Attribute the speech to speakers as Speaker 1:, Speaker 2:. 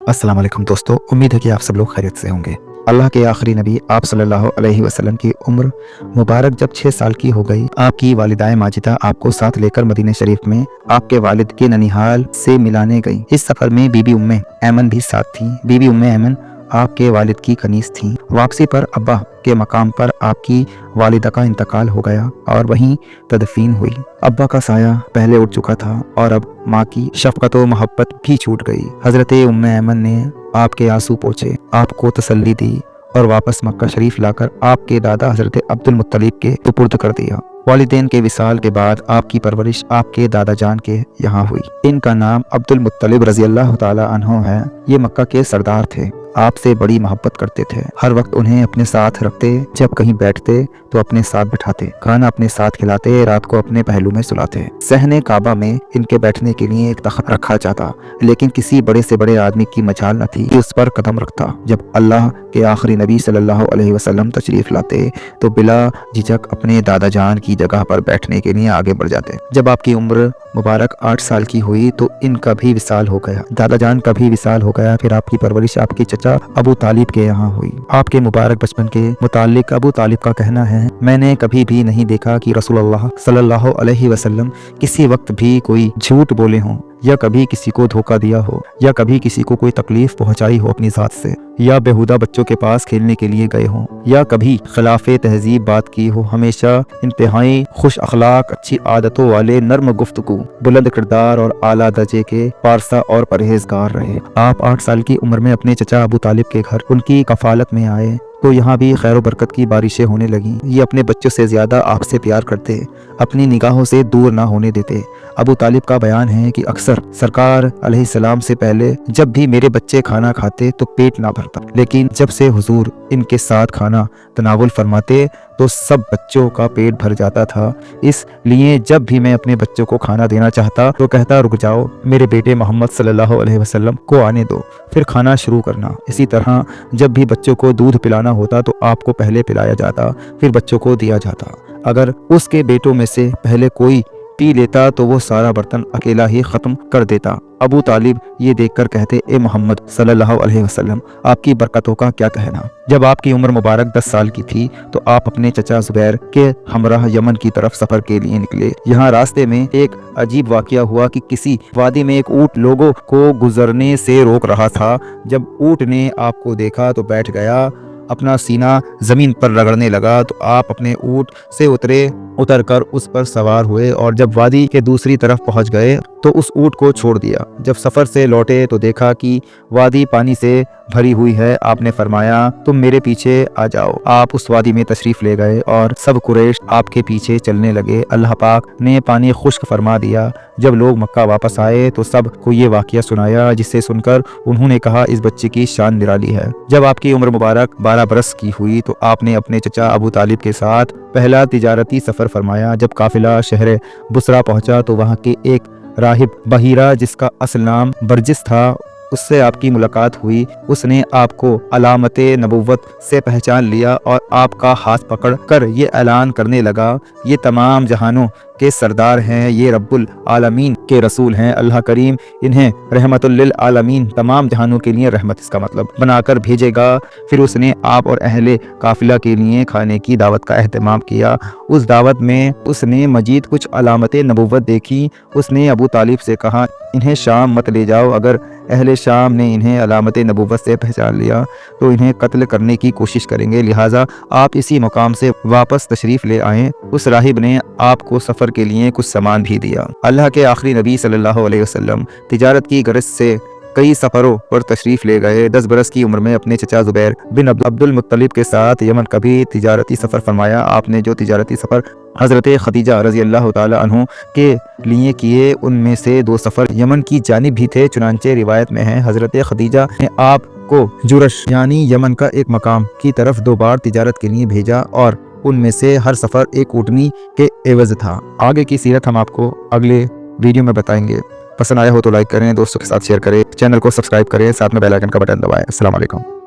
Speaker 1: अस्सलाम वालेकुम दोस्तों, उम्मीद है कि आप सब लोग खैरियत से होंगे। अल्लाह के आखिरी नबी आप सल्लल्लाहु अलैहि वसल्लम की उम्र मुबारक जब 6 साल की हो गई, आपकी वालिदाए माजिदा आपको साथ लेकर मदीने शरीफ में आपके वालिद के ननिहाल से मिलाने गई। इस सफर में बीबी उम्मे ऐमन भी साथ थी। बीबी उम्मे ऐमन आपके वालिद की कनीज थी। वापसी पर अब्बा के मकाम पर आपकी वालिदा का इंतकाल हो गया और वहीं तदफीन हुई। अब्बा का साया पहले उठ चुका था और अब माँ की शफकत व मोहब्बत भी छूट गई। हजरत उम्मे ऐमन ने आपके आंसू पोंछे, आपको तसल्ली दी और वापस मक्का शरीफ लाकर आपके दादा हजरत अब्दुल मुत्तलिब के सुपुर्द कर दिया। वालिदैन के विसाल के बाद आपकी परवरिश आपके दादा जान के यहाँ हुई। इनका नाम अब्दुल मुत्तलिब रजी अल्लाह ताला अन्हो है। ये मक्का के सरदार थे, आपसे बड़ी मोहब्बत करते थे। हर वक्त उन्हें अपने साथ रखते, जब कहीं बैठते तो अपने साथ बिठाते, खाना अपने साथ खिलाते, रात को अपने पहलू में सुलाते। सहने काबा में इनके बैठने के लिए एक तख्त रखा जाता, लेकिन किसी बड़े से बड़े आदमी की मजाल न थी कि उस पर कदम रखता। जब अल्लाह के आखिरी नबी सल्लल्लाहु अलैहि वसल्लम तशरीफ लाते तो बिला झिझक अपने दादा जान की जगह पर बैठने के लिए आगे बढ़ जाते। जब आपकी उम्र मुबारक 8 साल की हुई तो इनका भी विसाल हो गया। दादा जान का भी विसाल हो गया। फिर आपकी परवरिश आपके चचा अबू तालिब के यहाँ हुई। आपके मुबारक बचपन के मुतालिक अबू तालिब का कहना है, मैंने कभी भी नहीं देखा कि रसूलुल्लाह सल्लल्लाहु अलैहि वसल्लम किसी वक्त भी कोई झूठ बोले हों, या कभी किसी को धोखा दिया हो, या कभी किसी को कोई तकलीफ पहुंचाई हो अपनी जात से, या बेहुदा बच्चों के पास खेलने के लिए गए हों, या कभी खिलाफे तहजीब बात की हो। हमेशा इंतहाई खुश अखलाक, अच्छी आदतों वाले, नर्म गुफ्तगू, बुलंद किरदार और आला दर्जे के पारसा और परहेजगार रहे। आप 8 साल की उम्र में अपने चचा अबू तालिब के घर उनकी कफालत में आए तो यहाँ भी खैर व बरकत की बारिशें होने लगी। ये अपने बच्चों से ज़्यादा आपसे प्यार करते, अपनी निगाहों से दूर ना होने देते। अबू तालिब का बयान है कि अक्सर सरकार अलैहिस्सलाम से पहले जब भी मेरे बच्चे खाना खाते तो पेट ना भरता, लेकिन जब से हुजूर इनके साथ खाना तनावुल फरमाते तो सब बच्चों का पेट भर जाता था। इसलिए जब भी मैं अपने बच्चों को खाना देना चाहता तो कहता, रुक जाओ, मेरे बेटे मोहम्मद सल्लल्लाहु अलैहि वसल्लम को आने दो, फिर खाना शुरू करना। इसी तरह जब भी बच्चों को दूध पिलाना होता तो आपको पहले पिलाया जाता, फिर बच्चों को दिया जाता। अगर उसके बेटों में से पहले कोई पी लेता तो वो सारा बर्तन अकेला ही खत्म कर देता। अबू तालिब ये देखकर कहते, ए मोहम्मद सल्लल्लाहु अलैहि वसल्लम, आपकी बरकतों का क्या कहना। जब आपकी उम्र मुबारक 10 साल की थी तो आप अपने चचा जुबैर के हमराह यमन की तरफ सफर के लिए निकले। यहाँ रास्ते में एक अजीब वाकया हुआ कि किसी वादी में एक ऊंट लोगों को गुजरने से रोक रहा था। जब ऊंट ने आपको देखा तो बैठ गया, अपना सीना जमीन पर रगड़ने लगा तो आप अपने ऊंट से उतरकर उस पर सवार हुए और जब वादी के दूसरी तरफ पहुंच गए तो उस ऊंट को छोड़ दिया। जब सफर से लौटे तो देखा कि वादी पानी से भरी हुई है। आपने फरमाया, तुम मेरे पीछे आ जाओ। आप उस वादी में तशरीफ ले गए और सब कुरैश आपके पीछे चलने लगे। अल्लाह पाक ने पानी खुश्क फरमा दिया। जब लोग मक्का वापस आए तो सब को ये वाकया सुनाया, जिससे सुनकर उन्होंने कहा, इस बच्चे की शान निराली है। जब आपकी उम्र मुबारक 12 बरस की हुई तो आपने अपने चचा अबू तालिब के साथ पहला तिजारती सफर फरमाया। जब काफिला शहर बुसरा पहुंचा तो वहां के एक राहिब बहीरा, जिसका असल नाम बरजिस था, उससे आपकी मुलाकात हुई। उसने आपको अलामते नबुव्वत से पहचान लिया और आपका हाथ पकड़ कर ये ऐलान करने लगा, ये तमाम जहानों के सरदार हैं, ये रब्बुल आलमीन के रसूल हैं। अल्लाह करीम इन्हें रहमतुल लिल आलमीन, तमाम जहानों के लिए रहमत इसका मतलब, बनाकर भेजेगा। फिर उसने आप और अहले काफिला के लिए खाने की दावत का एहतमाम किया। उस दावत में उसने मजीद कुछ अलामतें नबुव्वत देखी। उसने अबू तालिब से कहा, इन्हें शाम मत ले जाओ। अगर अहले शाम ने इन्हें अलामत नबुव्वत से पहचान लिया तो इन्हें कत्ल करने की कोशिश करेंगे, लिहाजा आप इसी मुकाम से वापस तशरीफ ले आएं। उस राहिब ने आपको सफ़र के लिए कुछ सामान भी दिया। अल्लाह के आखिरी नबी सल्लल्लाहु अलैहि वसल्लम तिजारत की गरज से कई सफ़रों पर तशरीफ ले गए। 10 बरस की उम्र में अपने चचा जुबैर बिन अब्दुल मुत्तलिब के साथ यमन का भी तिजारती सफ़र फरमाया। आपने जो तिजारती सफ़र हज़रत खदीजा रज़ी अल्लाह ताला अन्हु के लिए किए, उनमें से 2 सफ़र यमन की जानिब भी थे। चुनांचे रिवायत में है, हज़रत खदीजा ने आपको जुरश यानी यमन का एक मकाम की तरफ 2 बार तिजारत के लिए भेजा और उनमें से हर सफ़र एक ऊँटनी के एवज़ था। आगे की सीरत हम आपको अगले वीडियो में बताएंगे। पसंद आया हो तो लाइक करें, दोस्तों के साथ शेयर करें, चैनल को सब्सक्राइब करें, साथ में बेल आइकन का बटन दबाएं। अस्सलाम वालेकुम।